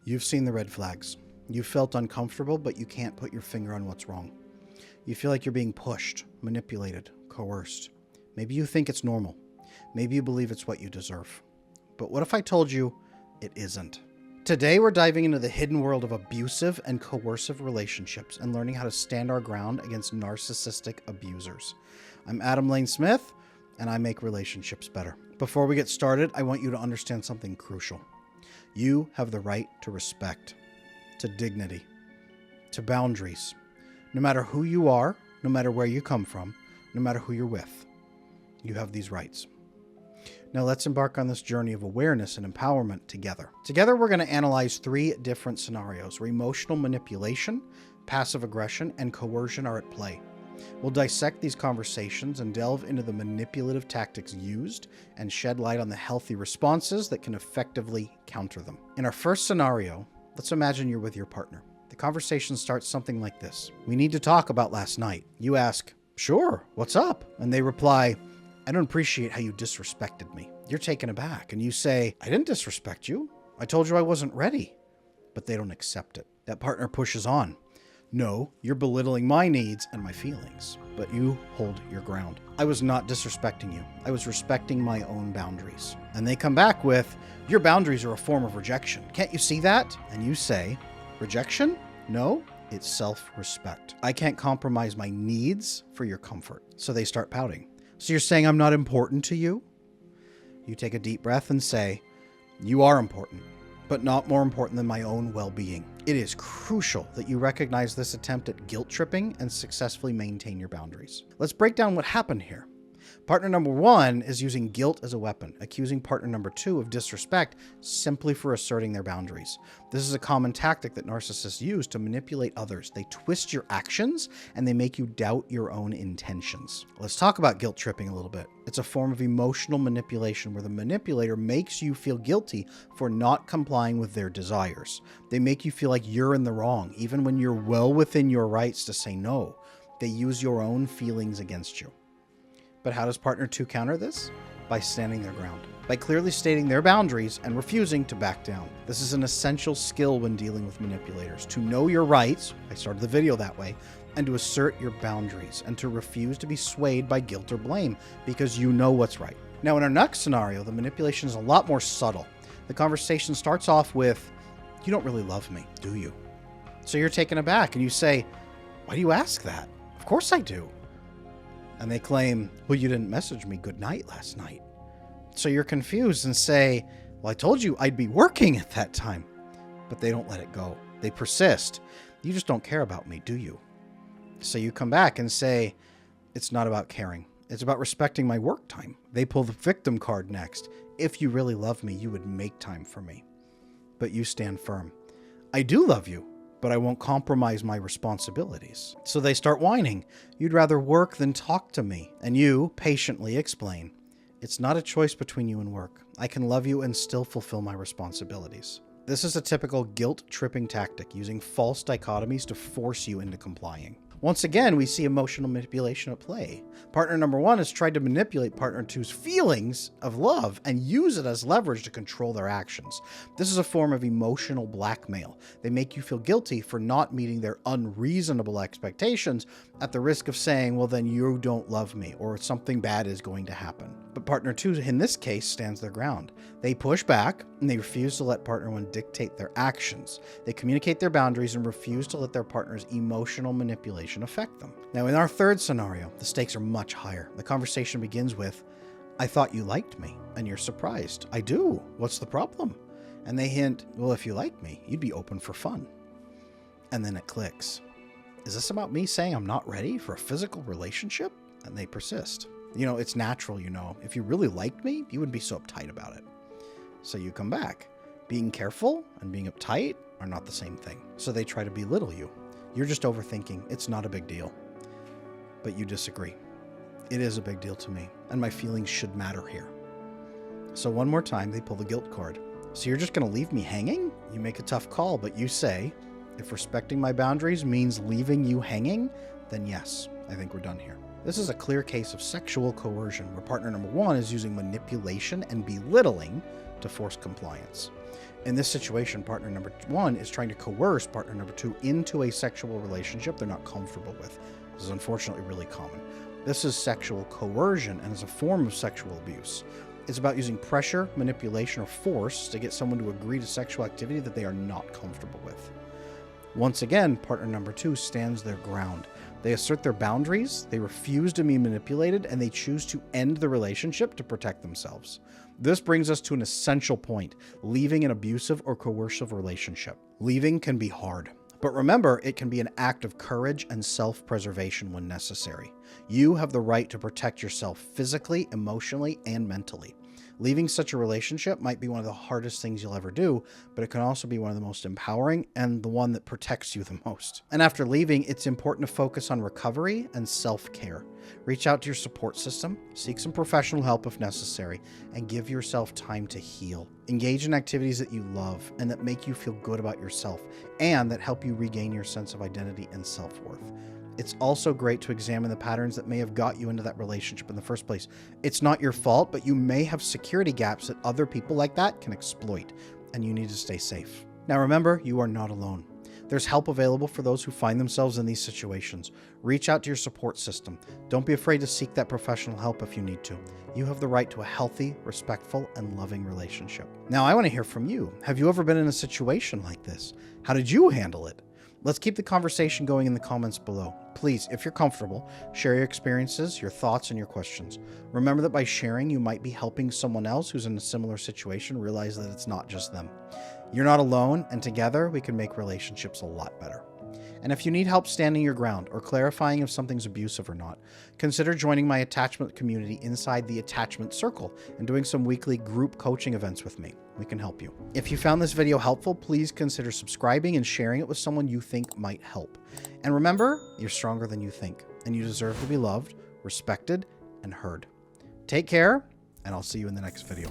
You've seen the red flags. You felt uncomfortable, but you can't put your finger on what's wrong. You feel like you're being pushed, manipulated, coerced. Maybe you think it's normal. Maybe you believe it's what you deserve. But what if I told you it isn't? Today, we're diving into the hidden world of abusive and coercive relationships and learning how to stand our ground against narcissistic abusers. I'm Adam Lane Smith, and I make relationships better. Before we get started, I want you to understand something crucial. You have the right to respect, to dignity, to boundaries. No matter who you are, no matter where you come from, no matter who you're with, you have these rights. Now let's embark on this journey of awareness and empowerment together. Together, we're going to analyze 3 different scenarios where emotional manipulation, passive aggression, and coercion are at play. We'll dissect these conversations and delve into the manipulative tactics used and shed light on the healthy responses that can effectively counter them. In our first scenario, let's imagine you're with your partner. The conversation starts something like this. We need to talk about last night. You ask, sure, what's up? And they reply, I don't appreciate how you disrespected me. You're taken aback and you say, I didn't disrespect you. I told you I wasn't ready. But they don't accept it. That partner pushes on. No, you're belittling my needs and my feelings, but you hold your ground. I was not disrespecting you. I was respecting my own boundaries. And they come back with, your boundaries are a form of rejection. Can't you see that? And you say, rejection? No, it's self-respect. I can't compromise my needs for your comfort. So they start pouting. So you're saying I'm not important to you? You take a deep breath and say, you are important, but not more important than my own well-being. It is crucial that you recognize this attempt at guilt tripping and successfully maintain your boundaries. Let's break down what happened here. Partner number 1 is using guilt as a weapon, accusing partner number 2 of disrespect simply for asserting their boundaries. This is a common tactic that narcissists use to manipulate others. They twist your actions and they make you doubt your own intentions. Let's talk about guilt tripping a little bit. It's a form of emotional manipulation where the manipulator makes you feel guilty for not complying with their desires. They make you feel like you're in the wrong, even when you're well within your rights to say no. They use your own feelings against you. But how does partner 2 counter this? By standing their ground, by clearly stating their boundaries and refusing to back down. This is an essential skill when dealing with manipulators, to know your rights, I started the video that way, and to assert your boundaries and to refuse to be swayed by guilt or blame because you know what's right. Now in our next scenario, the manipulation is a lot more subtle. The conversation starts off with, you don't really love me, do you? So you're taken aback and you say, why do you ask that? Of course I do. And they claim, well, you didn't message me good night last night. So you're confused and say, well, I told you I'd be working at that time. But they don't let it go. They persist. You just don't care about me, do you? So you come back and say, it's not about caring. It's about respecting my work time. They pull the victim card next. If you really love me, you would make time for me. But you stand firm. I do love you, but I won't compromise my responsibilities. So they start whining. You'd rather work than talk to me. And you patiently explain, it's not a choice between you and work. I can love you and still fulfill my responsibilities. This is a typical guilt-tripping tactic, using false dichotomies to force you into complying. Once again, we see emotional manipulation at play. Partner number 1 has tried to manipulate partner 2's feelings of love and use it as leverage to control their actions. This is a form of emotional blackmail. They make you feel guilty for not meeting their unreasonable expectations at the risk of saying, well, then you don't love me, or something bad is going to happen. But partner 2, in this case, stands their ground. They push back and they refuse to let partner 1 dictate their actions. They communicate their boundaries and refuse to let their partner's emotional manipulation affect them. Now, in our third scenario, the stakes are much higher. The conversation begins with, I thought you liked me, and you're surprised. I do. What's the problem? And they hint, well, if you liked me, you'd be open for fun. And then it clicks. Is this about me saying I'm not ready for a physical relationship? And they persist. You know, it's natural, you know. If you really liked me, you wouldn't be so uptight about it. So you come back. Being careful and being uptight are not the same thing. So they try to belittle you. You're just overthinking. It's not a big deal. But you disagree. It is a big deal to me, and my feelings should matter here. So one more time, they pull the guilt card. So you're just going to leave me hanging? You make a tough call, but you say, if respecting my boundaries means leaving you hanging, then yes, I think we're done here. This is a clear case of sexual coercion, where partner number 1 is using manipulation and belittling to force compliance. In this situation, partner number 1 is trying to coerce partner number 2 into a sexual relationship they're not comfortable with. This is unfortunately really common. This is sexual coercion and is a form of sexual abuse. It's about using pressure, manipulation, or force to get someone to agree to sexual activity that they are not comfortable with. Once again, partner number 2 stands their ground. They assert their boundaries, they refuse to be manipulated, and they choose to end the relationship to protect themselves. This brings us to an essential point: leaving an abusive or coercive relationship. Leaving can be hard, but remember, it can be an act of courage and self-preservation when necessary. You have the right to protect yourself physically, emotionally, and mentally. Leaving such a relationship might be one of the hardest things you'll ever do, but it can also be one of the most empowering and the one that protects you the most. And after leaving, it's important to focus on recovery and self-care. Reach out to your support system, seek some professional help if necessary, and give yourself time to heal. Engage in activities that you love and that make you feel good about yourself and that help you regain your sense of identity and self-worth. It's also great to examine the patterns that may have got you into that relationship in the first place. It's not your fault, but you may have security gaps that other people like that can exploit, and you need to stay safe. Now remember, you are not alone. There's help available for those who find themselves in these situations. Reach out to your support system. Don't be afraid to seek that professional help if you need to. You have the right to a healthy, respectful, and loving relationship. Now I want to hear from you. Have you ever been in a situation like this? How did you handle it? Let's keep the conversation going in the comments below. Please, if you're comfortable, share your experiences, your thoughts, and your questions. Remember that by sharing, you might be helping someone else who's in a similar situation realize that it's not just them. You're not alone, and together we can make relationships a lot better. And if you need help standing your ground or clarifying if something's abusive or not, consider joining my attachment community inside the Attachment Circle and doing some weekly group coaching events with me. We can help you. If you found this video helpful, please consider subscribing and sharing it with someone you think might help. And remember, you're stronger than you think, and you deserve to be loved, respected, and heard. Take care, and I'll see you in the next video.